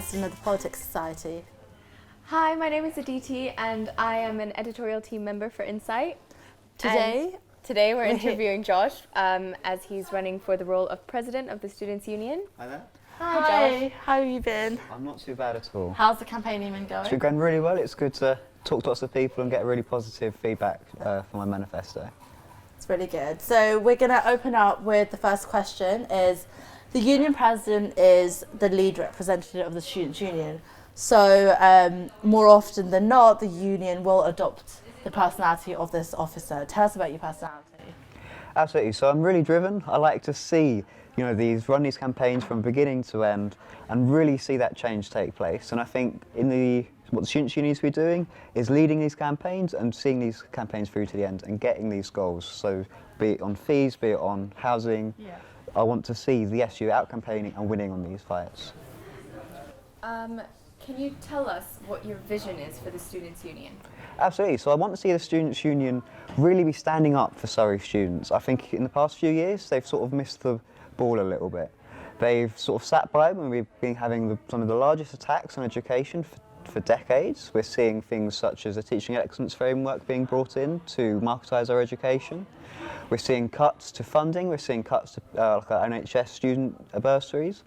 President of the Polsoc Society. Hi, my name is Aditi and I am an editorial team member for Incite. Today we're interviewing Josh as he's running for the role of President of the Students' Union. Hi there. Hi, Josh. How have you been? I'm not too bad at all. How's the campaigning been going? It's been going really well. It's good to talk to lots of people and get really positive feedback for my manifesto. It's really good. So we're going to open up with the first question is, the union president is the lead representative of the Students' Union. So more often than not, the union will adopt the personality of this officer. Tell us about your personality. Absolutely. So I'm really driven. I like to see, run these campaigns from beginning to end and really see that change take place. And I think what the Students' Union needs to be doing is leading these campaigns and seeing these campaigns through to the end and getting these goals. So be it on fees, be it on housing, I want to see the SU out campaigning and winning on these fights. Can you tell us what your vision is for the Students' Union? Absolutely. So I want to see the Students' Union really be standing up for Surrey students. I think in the past few years they've sort of missed the ball a little bit. They've sort of sat by when we've been having some of the largest attacks on education for decades. We're seeing things such as a teaching excellence framework being brought in to marketise our education. We're seeing cuts to funding, we're seeing cuts to NHS student bursaries.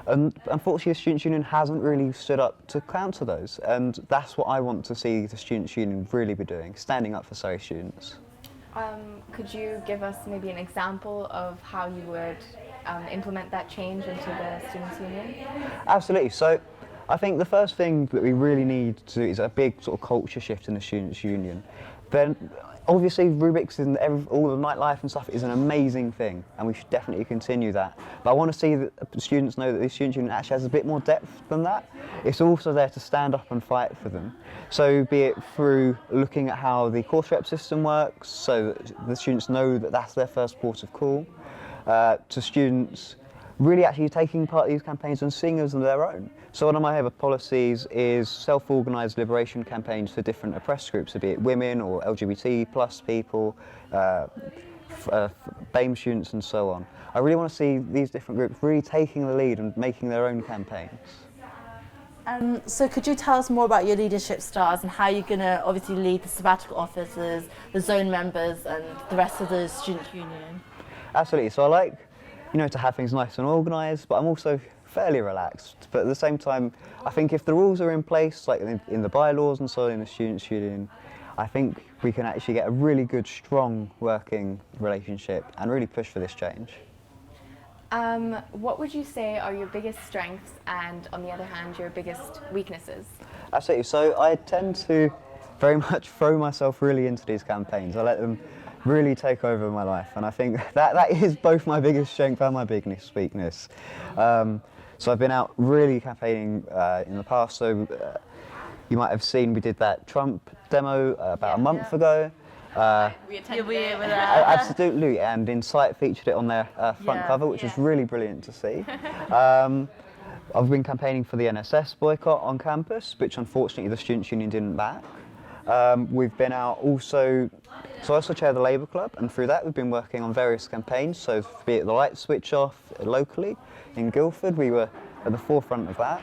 And unfortunately the Students' Union hasn't really stood up to counter those, and that's what I want to see the Students' Union really be doing, standing up for Surrey students. Could you give us maybe an example of how you would implement that change into the Students' Union? Absolutely. So I think the first thing that we really need to do is a big sort of culture shift in the Students' Union. Then obviously Rubik's and all the nightlife and stuff is an amazing thing, and we should definitely continue that. But I want to see that the students know that the Students' Union actually has a bit more depth than that. It's also there to stand up and fight for them. So be it through looking at how the course rep system works, so that the students know that that's their first port of call, to students really actually taking part in these campaigns and seeing as their own. So one of my policies is self-organised liberation campaigns for different oppressed groups, so be it women or LGBT plus people, BAME students and so on. I really want to see these different groups really taking the lead and making their own campaigns. So could you tell us more about your leadership styles and how you're going to obviously lead the sabbatical officers, the zone members and the rest of the Student Union? Absolutely. So I like to have things nice and organised, but I'm also fairly relaxed. But at the same time, I think if the rules are in place, like in the bylaws and so on in the Students' Union, I think we can actually get a really good, strong working relationship and really push for this change. What would you say are your biggest strengths and, on the other hand, your biggest weaknesses? Absolutely. So I tend to very much throw myself really into these campaigns. I let them really take over my life, and I think that is both my biggest strength and my biggest weakness. So I've been out really campaigning in the past, so you might have seen we did that Trump demo about a month ago. We attended it. Absolutely, and Incite featured it on their front cover, which is really brilliant to see. I've been campaigning for the NSS boycott on campus, which unfortunately the Students' Union didn't back. We've been out also, so I also chair the Labour Club, and through that we've been working on various campaigns, so be it the light switch off locally in Guildford, we were at the forefront of that,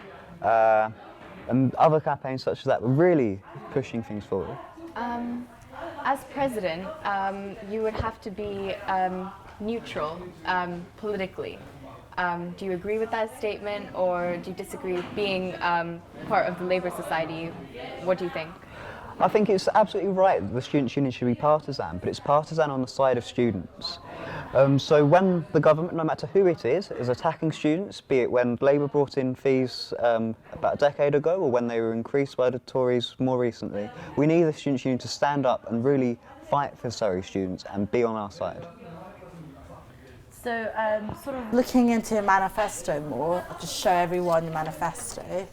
and other campaigns such as that, we're really pushing things forward. As president, you would have to be neutral politically. Do you agree with that statement, or do you disagree? Being part of the Labour Society, what do you think? I think it's absolutely right that the Students' Union should be partisan, but it's partisan on the side of students. So when the government, no matter who it is attacking students, be it when Labour brought in fees about a decade ago or when they were increased by the Tories more recently, we need the Students' Union to stand up and really fight for Surrey students and be on our side. So sort of looking into your manifesto more, I'll just show everyone your manifesto.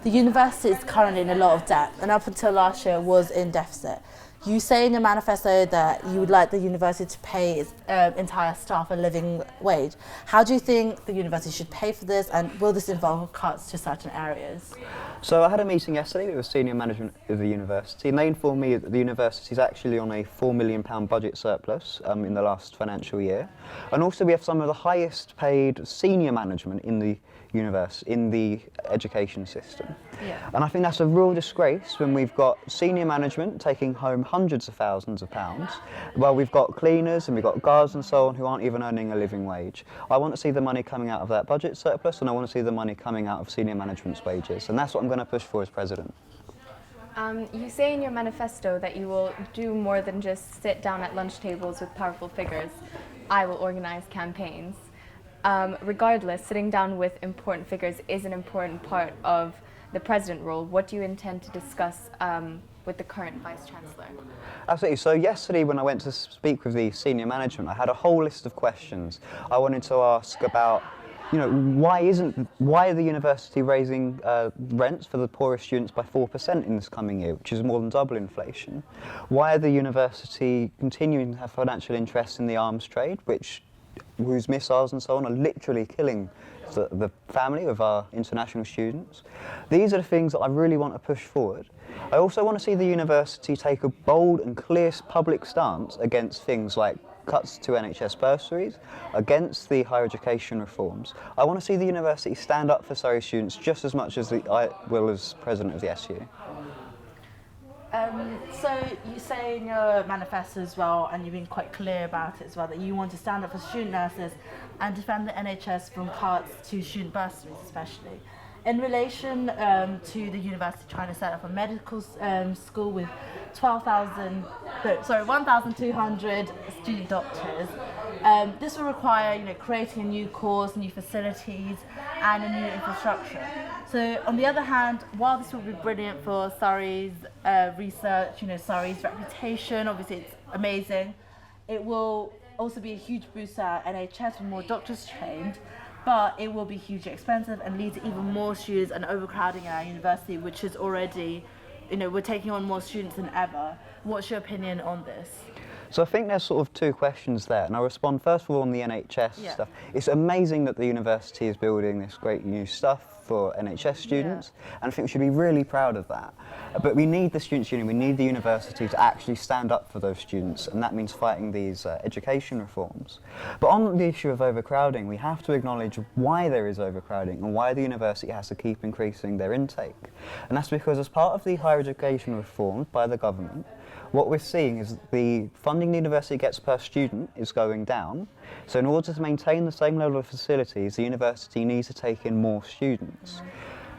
The university is currently in a lot of debt, and up until last year was in deficit. You say in your manifesto that you would like the university to pay its entire staff a living wage. How do you think the university should pay for this, and will this involve cuts to certain areas? So I had a meeting yesterday with the senior management of the university, and they informed me that the university is actually on a £4 million budget surplus in the last financial year. And also we have some of the highest paid senior management in the in the education system. Yeah. And I think that's a real disgrace when we've got senior management taking home hundreds of thousands of pounds, while we've got cleaners and we've got guards and so on who aren't even earning a living wage. I want to see the money coming out of that budget surplus, and I want to see the money coming out of senior management's wages, and that's what I'm going to push for as president. You say in your manifesto that you will do more than just sit down at lunch tables with powerful figures. I will organize campaigns. Regardless, sitting down with important figures is an important part of the president role. What do you intend to discuss with the current Vice Chancellor? Absolutely. So yesterday when I went to speak with the senior management, I had a whole list of questions. I wanted to ask about, why are the university raising rents for the poorest students by 4% in this coming year, which is more than double inflation? Why are the university continuing to have financial interests in the arms trade, whose missiles and so on are literally killing the family of our international students? These are the things that I really want to push forward. I also want to see the university take a bold and clear public stance against things like cuts to NHS bursaries, against the higher education reforms. I want to see the university stand up for Surrey students just as much as I will as president of the SU. So you say in your manifesto as well, and you've been quite clear about it as well, that you want to stand up for student nurses and defend the NHS from cuts to student bursaries especially. In relation to the university trying to set up a medical school with 1,200 student doctors, this will require, creating a new course, new facilities, and a new infrastructure. So, on the other hand, while this will be brilliant for Surrey's research, Surrey's reputation, obviously it's amazing, it will also be a huge boost to our NHS with more doctors trained. But it will be hugely expensive and lead to even more students and overcrowding in our university, which is already, we're taking on more students than ever. What's your opinion on this? So I think there's sort of two questions there, and I'll respond first of all on the NHS stuff. It's amazing that the university is building this great new stuff for NHS students, and I think we should be really proud of that. But we need the Students' Union, we need the university to actually stand up for those students, and that means fighting these education reforms. But on the issue of overcrowding, we have to acknowledge why there is overcrowding and why the university has to keep increasing their intake. And that's because as part of the higher education reforms by the government, what we're seeing is the funding the university gets per student is going down. So in order to maintain the same level of facilities, the university needs to take in more students.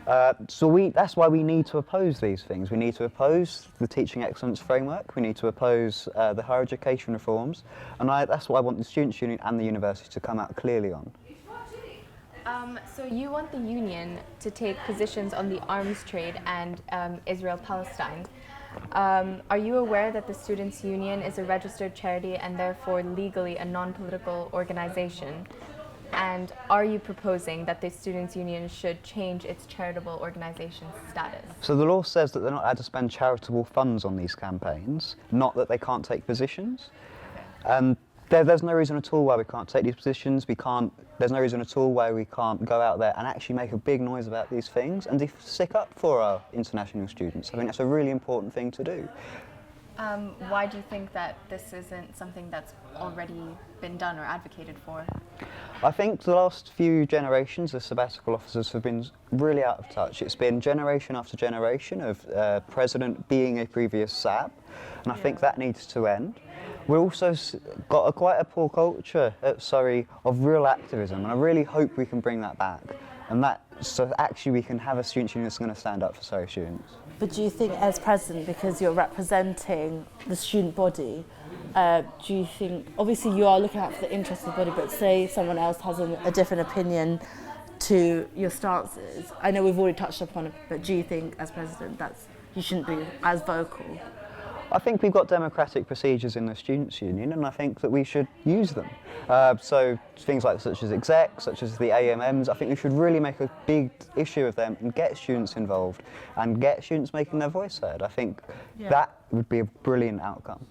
That's why we need to oppose these things. We need to oppose the teaching excellence framework, we need to oppose the higher education reforms, and that's what I want the Students' Union and the university to come out clearly on. So you want the union to take positions on the arms trade and Israel-Palestine. Are you aware that the Students' Union is a registered charity and therefore legally a non-political organization? And are you proposing that the Students' Union should change its charitable organization status? So the law says that they're not allowed to spend charitable funds on these campaigns, not that they can't take positions. There's no reason at all why we can't take these positions. There's no reason at all why we can't go out there and actually make a big noise about these things and stick up for our international students. I think that's a really important thing to do. Why do you think that this isn't something that's already been done or advocated for? I think the last few generations of sabbatical officers have been really out of touch. It's been generation after generation of president being a previous SAB, and I think that needs to end. We've also got quite a poor culture at Surrey of real activism, and I really hope we can bring that back. So actually we can have a students' union that's going to stand up for Surrey students. But do you think as president, because you're representing the student body, do you think, obviously you are looking out for the interest of the body, but say someone else has a different opinion to your stances? I know we've already touched upon it, but do you think as president you shouldn't be as vocal? I think we've got democratic procedures in the Students' Union, and I think that we should use them. So things such as execs, such as the AMMs, I think we should really make a big issue of them and get students involved and get students making their voice heard. I think that would be a brilliant outcome.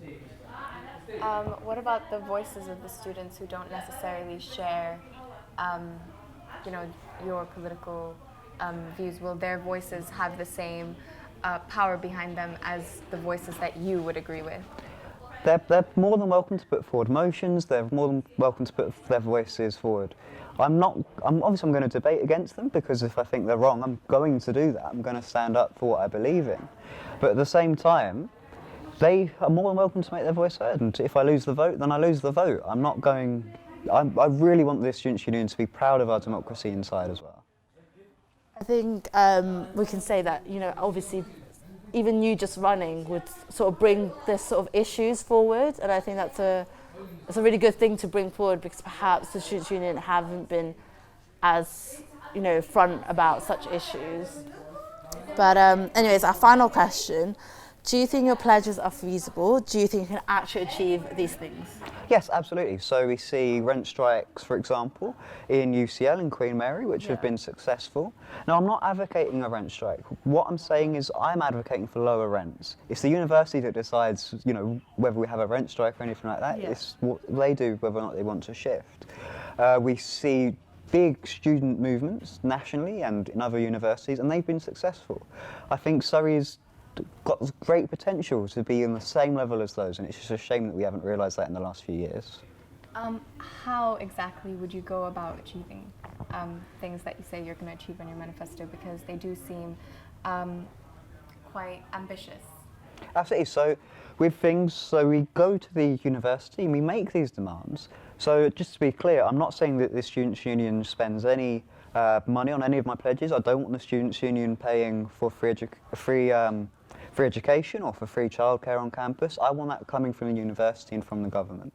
What about the voices of the students who don't necessarily share, your political views? Will their voices have the same power behind them as the voices that you would agree with? they're more than welcome to put forward motions. They're more than welcome to put their voices forward. I'm obviously going to debate against them, because if I think they're wrong, I'm going to do that. I'm going to stand up for what I believe in. But at the same time, they are more than welcome to make their voice heard. And if I lose the vote, then I lose the vote. I really want the Students' Union to be proud of our democracy inside as well. I think we can say that, you know, obviously, even you just running would sort of bring this sort of issues forward, and I think that's a really good thing to bring forward, because perhaps the Students' Union haven't been as, you know, front about such issues. But anyways, our final question. Do you think your pledges are feasible? Do you think you can actually achieve these things? Yes, absolutely. So we see rent strikes, for example, in UCL and Queen Mary, which have been successful. Now, I'm not advocating a rent strike. What I'm saying is I'm advocating for lower rents. It's the university that decides, you know, whether we have a rent strike or anything like that. It's what they do, whether or not they want to shift. We see big student movements nationally and in other universities, and they've been successful. I think Surrey's got great potential to be in the same level as those, and it's just a shame that we haven't realised that in the last few years. How exactly would you go about achieving things that you say you're going to achieve on your manifesto, because they do seem quite ambitious? Absolutely. So with things, so we go to the university and we make these demands. So just to be clear, I'm not saying that the Students' Union spends any money on any of my pledges. I don't want the Students' Union paying for free education or for free childcare on campus. I want that coming from the university and from the government.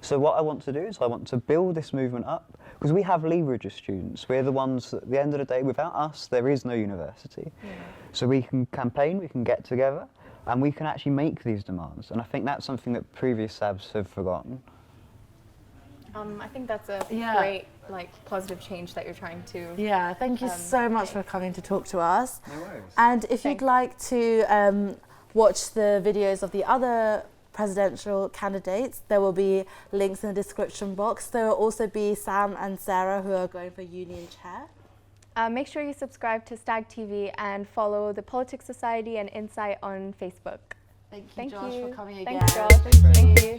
So what I want to do is I want to build this movement up, because we have leverage as students. We're the ones that, at the end of the day, without us, there is no university. So we can campaign, we can get together, and we can actually make these demands. And I think that's something that previous SABs have forgotten. I think that's a great, positive change that you're trying to... Yeah, thank you so much for coming to talk to us. No worries. And if you'd like to watch the videos of the other presidential candidates, there will be links in the description box. There will also be Sam and Sarah, who are going for Union Chair. Make sure you subscribe to StagTV and follow the Politics Society and Incite on Facebook. Thank you, Josh, for coming again. Thanks, Josh. Thank you.